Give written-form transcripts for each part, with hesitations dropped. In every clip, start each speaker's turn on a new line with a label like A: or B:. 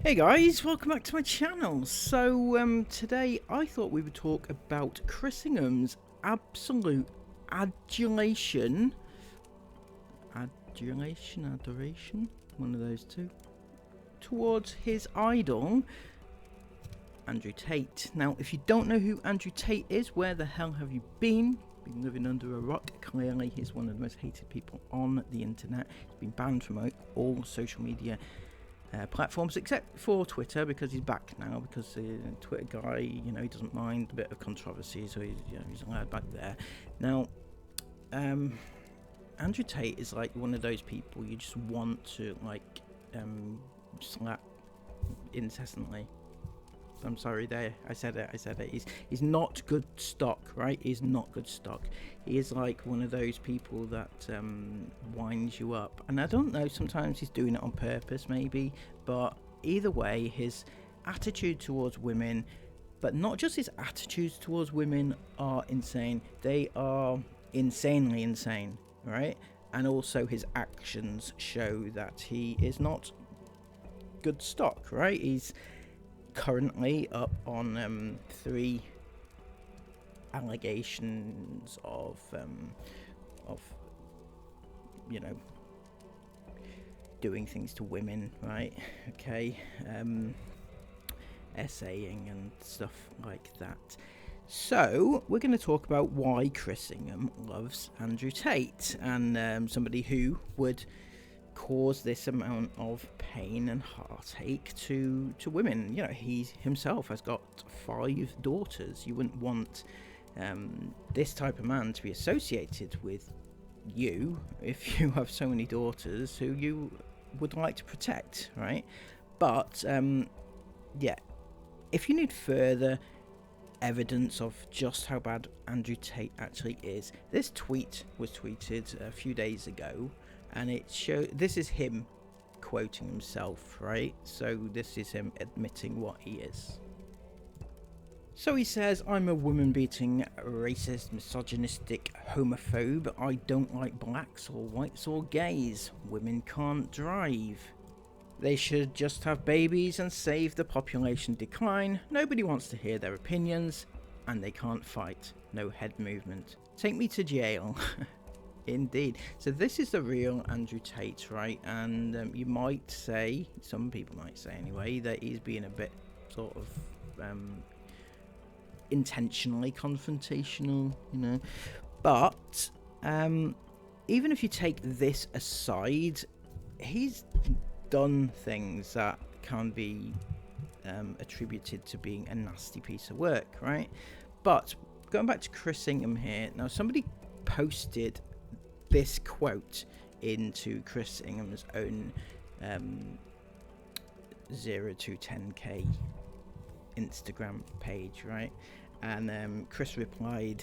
A: Hey guys, welcome back to my channel. So today I thought we would talk about Chris Ingham's absolute adoration, one of those two, towards his idol, Andrew Tate. Now, if you don't know who Andrew Tate is, where the hell have you been? Been living under a rock. Clearly, he's one of the most hated people on the internet. He's been banned from all social media platforms except for Twitter, because he's back now, because the Twitter guy, he doesn't mind a bit of controversy, so he's allowed back there. Now, Andrew Tate is like one of those people you just want to slap incessantly. I'm sorry there, I said it. He's not good stock, right? He's not good stock. He is like one of those people that winds you up. And I don't know, sometimes he's doing it on purpose maybe, but either way, his attitude towards women, but not just his attitudes towards women, are insane. They are insanely insane, right? And also his actions show that he is not good stock, right? He's currently up on 3 allegations of doing things to women, right? Okay, essaying and stuff like that. So we're going to talk about why Chris Ingham loves Andrew Tate, and somebody who would cause this amount of pain and heartache to women. He himself has got 5 daughters. You wouldn't want this type of man to be associated with you if you have so many daughters who you would like to protect, right? But if you need further evidence of just how bad Andrew Tate actually is, this tweet was tweeted a few days ago, and it shows, this is him quoting himself, right? So this is him admitting what he is. So he says, "I'm a woman-beating, racist, misogynistic, homophobe. I don't like blacks or whites or gays. Women can't drive. They should just have babies and save the population decline. Nobody wants to hear their opinions, and they can't fight. No head movement. Take me to jail." Indeed. So this is the real Andrew Tate, right? And you might say, some people might say anyway, that he's being a bit sort of intentionally confrontational, But even if you take this aside, he's done things that can be attributed to being a nasty piece of work, right? But going back to Chris Ingham here, now somebody posted this quote into Chris Ingham's own 0 to 10k Instagram page, right? And Chris replied,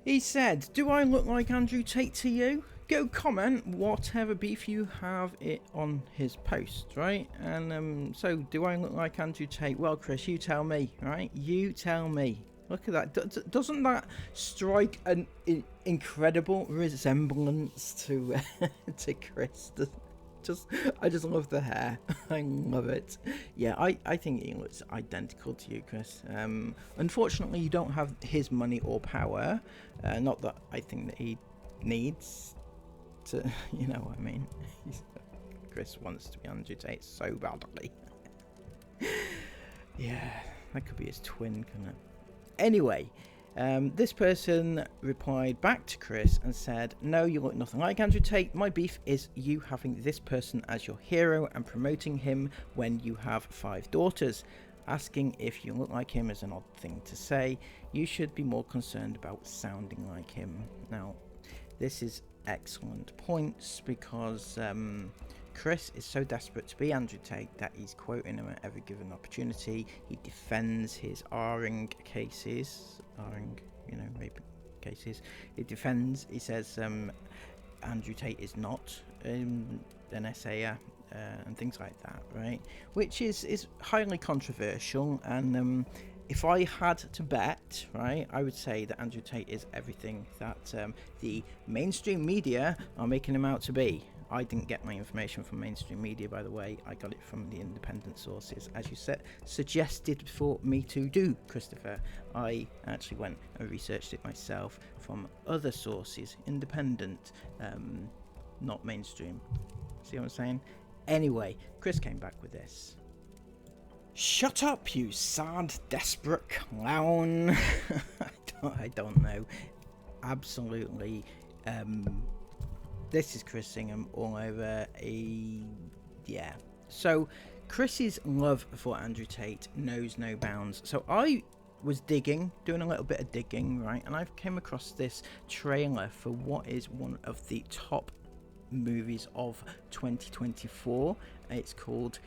A: he said, "Do I look like Andrew Tate to you? Go comment whatever beef you have it on his post," right? And so do I look like Andrew Tate? Well, Chris, you tell me, right? You tell me. Look at that. Doesn't that strike an incredible resemblance to to Chris? I just love the hair. I love it. Yeah, I think he looks identical to you, Chris. Unfortunately, you don't have his money or power. Not that I think that he needs to, you know what I mean. Chris wants to be Andrew Tate so badly. Yeah, that could be his twin, couldn't it? Anyway, this person replied back to Chris and said, "No, you look nothing like Andrew Tate. My beef is you having this person as your hero and promoting him when you have 5 daughters. Asking if you look like him is an odd thing to say. You should be more concerned about sounding like him." Now, this is excellent points, because Chris is so desperate to be Andrew Tate that he's quoting him at every given opportunity. He defends his rape cases. He says Andrew Tate is not an essayer and things like that, right? Which is highly controversial, and if I had to bet, right, I would say that Andrew Tate is everything that the mainstream media are making him out to be. I didn't get my information from mainstream media, by the way. I got it from the independent sources, as you said, suggested for me to do, Christopher. I actually went and researched it myself from other sources, independent, not mainstream. See what I'm saying? Anyway, Chris came back with this. Shut up, you sad, desperate clown. I don't know. Absolutely. This is Chris Ingham all over. Yeah. So, Chris's love for Andrew Tate knows no bounds. So, I was doing a little bit of digging, right? And I came across this trailer for what is one of the top movies of 2024. It's called...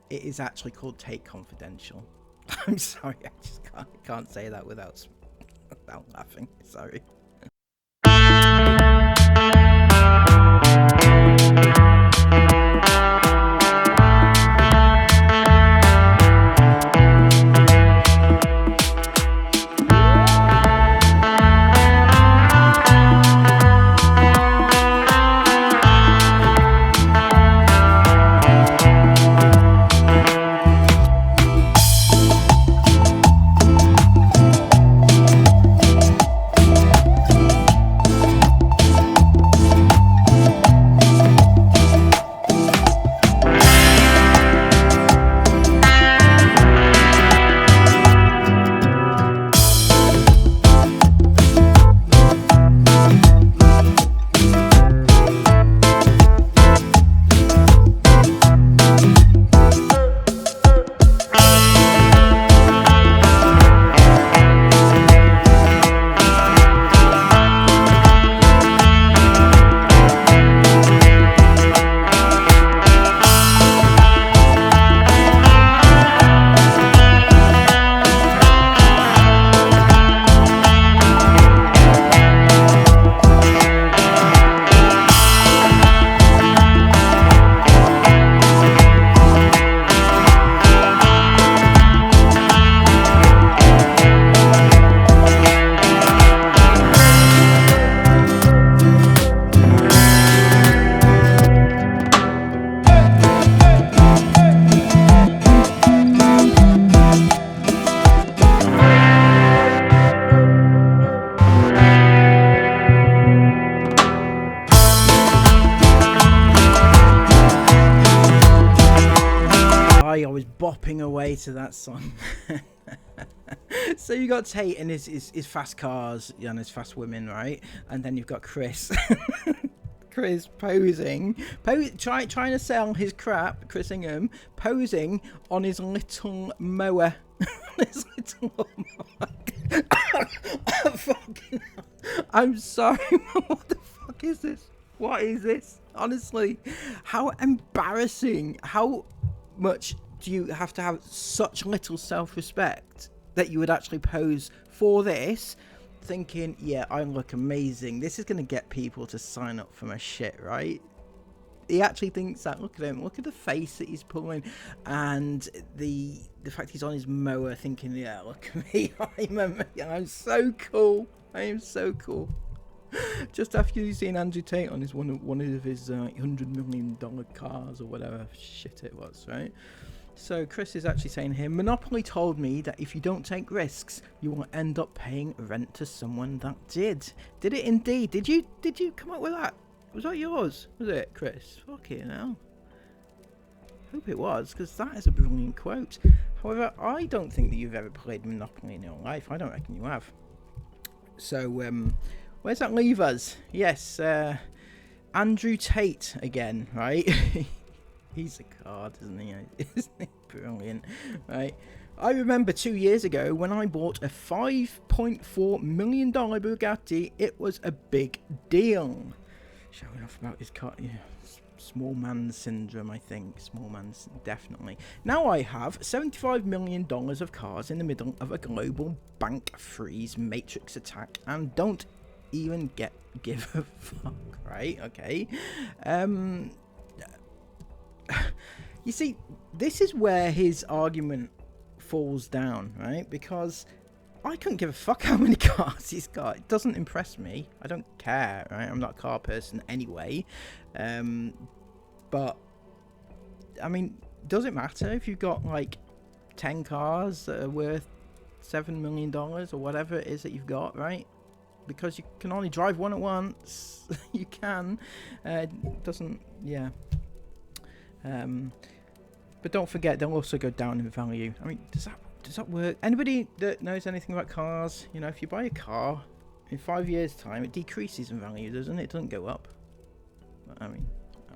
A: It is actually called Tate Confidential. I'm sorry, I just can't say that without laughing. Sorry. I was bopping away to that song. So you got Tate and his fast cars and his fast women, right? And then you've got Chris. Chris posing, trying to sell his crap, Chris Ingham, posing on his little mower. His little mower. Fucking hell. I'm sorry, what the fuck is this? What is this? Honestly, how embarrassing. How much do you have to have such little self-respect that you would actually pose for this, thinking, yeah, I look amazing, this is going to get people to sign up for my shit, right? He actually thinks that. Look at him, look at the face that he's pulling, and the fact he's on his mower thinking, yeah, look at me, I'm so cool, I am so cool. Just after you've seen Andrew Tate on his one of his $100 million cars or whatever shit it was, right? So Chris is actually saying here, Monopoly told me that if you don't take risks, you will end up paying rent to someone that did. Did it indeed? Did you come up with that? Was that yours? Was it, Chris? Fucking hell. Hope it was, because that is a brilliant quote. However, I don't think that you've ever played Monopoly in your life. I don't reckon you have. So, where's that leave us? Yes, Andrew Tate again, right? He's a card, isn't he? Isn't he brilliant? Right. I remember 2 years ago when I bought a $5.4 million Bugatti. It was a big deal. Showing off about his car. Yeah. Small man syndrome, I think. Small man, definitely. Now I have $75 million of cars in the middle of a global bank freeze matrix attack and don't even give a fuck, right? Okay. You see, this is where his argument falls down, right? Because I couldn't give a fuck how many cars he's got. It doesn't impress me. I don't care, right? I'm not a car person anyway. But, I mean, does it matter if you've got, like, 10 cars that are worth $7 million or whatever it is that you've got, right? Because you can only drive one at once. You can. Doesn't, yeah. But don't forget, they'll also go down in value. I mean, does that work? Anybody that knows anything about cars, you know, if you buy a car, in 5 years' time, it decreases in value, doesn't it? It doesn't go up. I mean,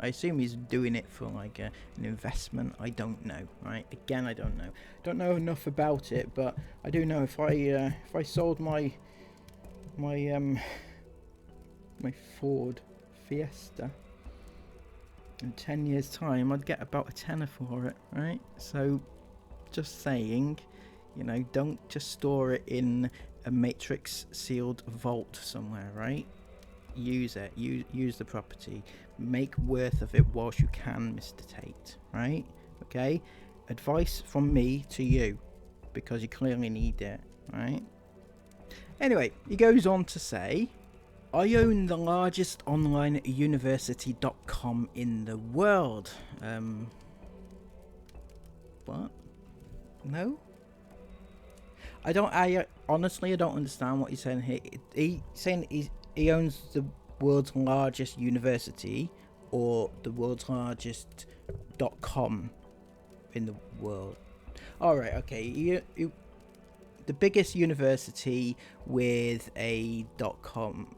A: I assume he's doing it for, like, an investment. I don't know, right? Again, I don't know. Don't know enough about it, but I do know if I sold my Ford Fiesta in 10 years' time, I'd get about a tenner for it, right? So, just saying, you know, don't just store it in a matrix sealed vault somewhere, right? Use it. Use the property. Make worth of it whilst you can, Mr. Tate, right? Okay? Advice from me to you, because you clearly need it, right? Anyway, he goes on to say, I own the largest online university.com in the world. What? No? I honestly don't understand what he's saying here. He's saying he owns the world's largest university or the world's largest .com in the world. Alright, okay. The biggest university with a .com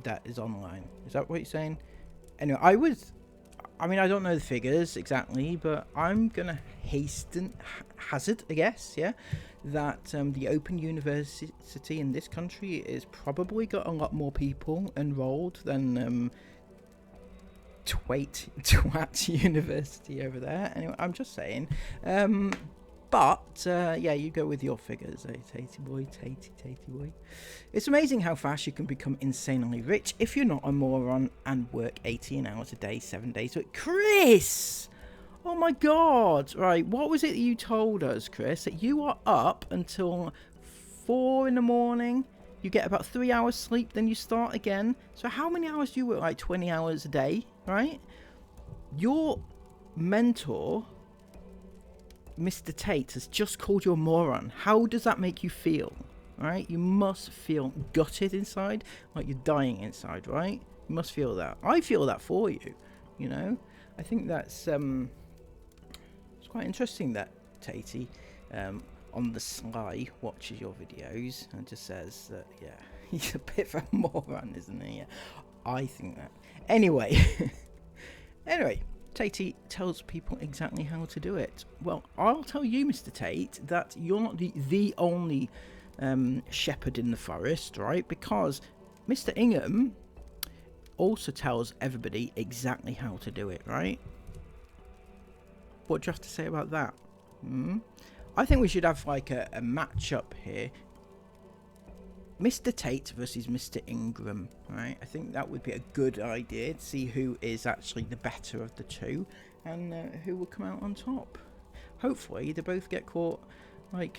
A: that is online. Is that what you're saying? Anyway, I mean, I don't know the figures exactly, but I'm going to hazard, I guess, yeah, that the Open University in this country is probably got a lot more people enrolled than Twat University over there. Anyway, I'm just saying. But, yeah, you go with your figures, eh, Tatey boy, Tatey boy. It's amazing how fast you can become insanely rich if you're not a moron and work 18 hours a day, 7 days a week. Chris! Oh my god! Right, what was it that you told us, Chris? That you are up until 4 in the morning, you get about 3 hours sleep, then you start again. So how many hours do you work? Like 20 hours a day, right? Your mentor, Mr. Tate, has just called you a moron. How does that make you feel? Right? You must feel gutted inside, like you're dying inside, right? You must feel that. I feel that for you, you know? I think that's it's quite interesting that Tatey on the sly watches your videos and just says that, yeah, he's a bit of a moron, isn't he? Yeah, I think that. Anyway, Tate tells people exactly how to do it. Well, I'll tell you, Mr. Tate, that you're not the only shepherd in the forest, right? Because Mr. Ingham also tells everybody exactly how to do it, right? What do you have to say about that? I think we should have like a match-up here. Mr. Tate versus Mr. Ingham, right? I think that would be a good idea to see who is actually the better of the two and who will come out on top. Hopefully they both get caught like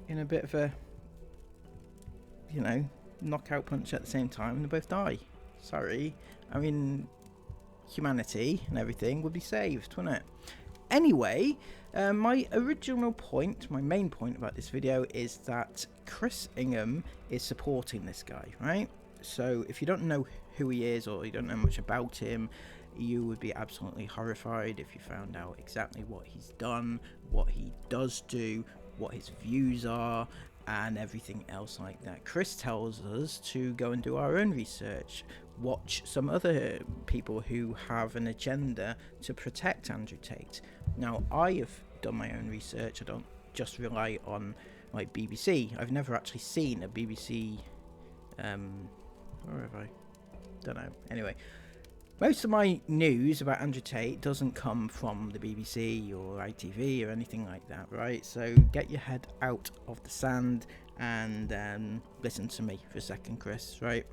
A: in a bit of a, you know, knockout punch at the same time and they both die. Sorry. I mean, humanity and everything would be saved, wouldn't it? Anyway, my original point, my main point about this video is that Chris Ingham is supporting this guy, right? So if you don't know who he is or you don't know much about him, you would be absolutely horrified if you found out exactly what he's done, what he does do, what his views are, and everything else like that. Chris tells us to go and do our own research, watch some other people who have an agenda to protect Andrew Tate. Now, I have done my own research. I don't just rely on like BBC. I've never actually seen a BBC, where have I? Don't know. Anyway, most of my news about Andrew Tate doesn't come from the BBC or ITV or anything like that, right? So get your head out of the sand and listen to me for a second, Chris, right?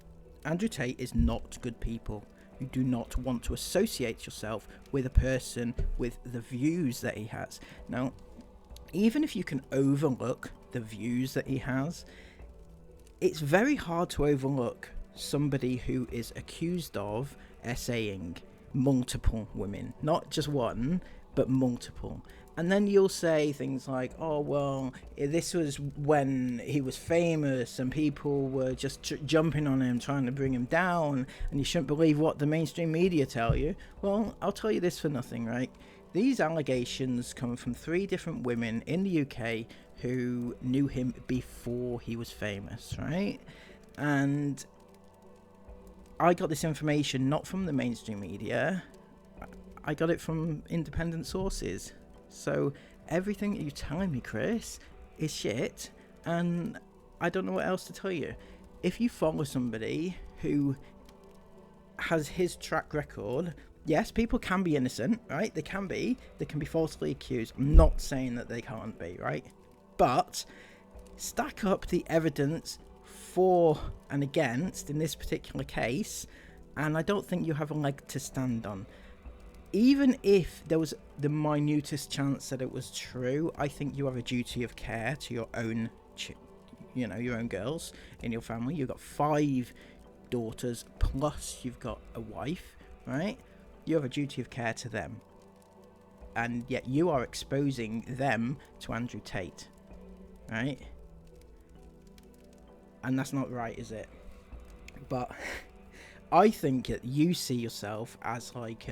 A: Andrew Tate is not good people. You do not want to associate yourself with a person with the views that he has. Now, even if you can overlook the views that he has, it's very hard to overlook somebody who is accused of essaying multiple women, not just one, but multiple. And then you'll say things like, oh, well, this was when he was famous and people were just jumping on him, trying to bring him down, and you shouldn't believe what the mainstream media tell you. Well, I'll tell you this for nothing, right? These allegations come from 3 different women in the UK who knew him before he was famous, right? And I got this information not from the mainstream media. I got it from independent sources. So everything that you're telling me, Chris, is shit, and I don't know what else to tell you. If you follow somebody who has his track record, yes, people can be innocent, right? They can be falsely accused. I'm not saying that they can't be, right? But stack up the evidence for and against in this particular case, and I don't think you have a leg to stand on. Even if there was the minutest chance that it was true, I think you have a duty of care to your own, your own girls in your family. You've got 5 daughters, plus you've got a wife, right? You have a duty of care to them. And yet you are exposing them to Andrew Tate, right? And that's not right, is it? But I think that you see yourself as like...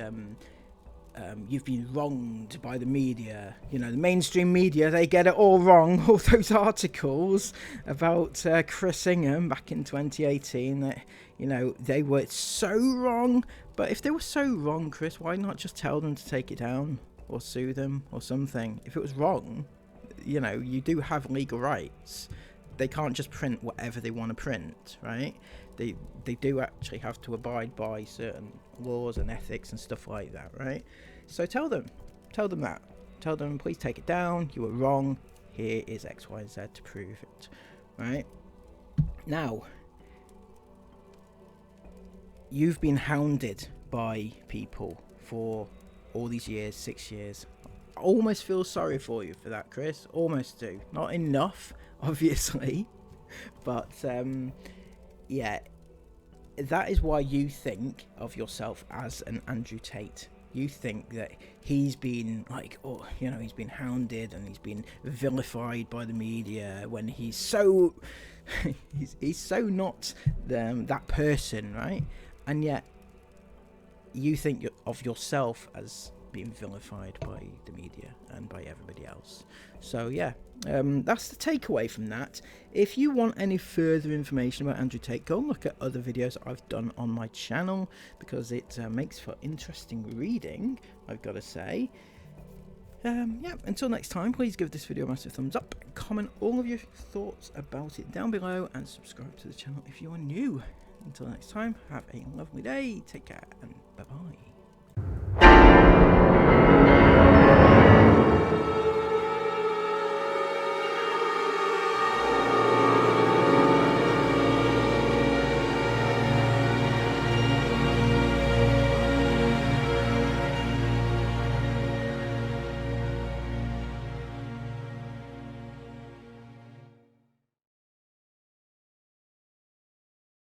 A: you've been wronged by the media. The mainstream media, they get it all wrong. All those articles about Chris Ingham back in 2018, that they were so wrong. But if they were so wrong, Chris, why not just tell them to take it down or sue them or something? If it was wrong, you do have legal rights. They can't just print whatever they want to print, right? They do actually have to abide by certain laws and ethics and stuff like that, right? So tell them that. Tell them, please take it down. You were wrong. Here is X, Y, and Z to prove it, right? Now, you've been hounded by people for all these years, 6 years. I almost feel sorry for you for that, Chris. Almost do. Not enough, obviously, but yeah, that is why you think of yourself as an Andrew Tate. You think that he's been he's been hounded and he's been vilified by the media when he's so he's so not that person, right? And yet you think of yourself as being vilified by the media and by everybody else. So yeah, that's the takeaway from that. If you want any further information about Andrew Tate, go and look at other videos I've done on my channel, because it makes for interesting reading, I've got to say. Yeah, until next time, please give this video a massive thumbs up, comment all of your thoughts about it down below, and subscribe to the channel if you are new. Until next time, have a lovely day, take care, and bye bye.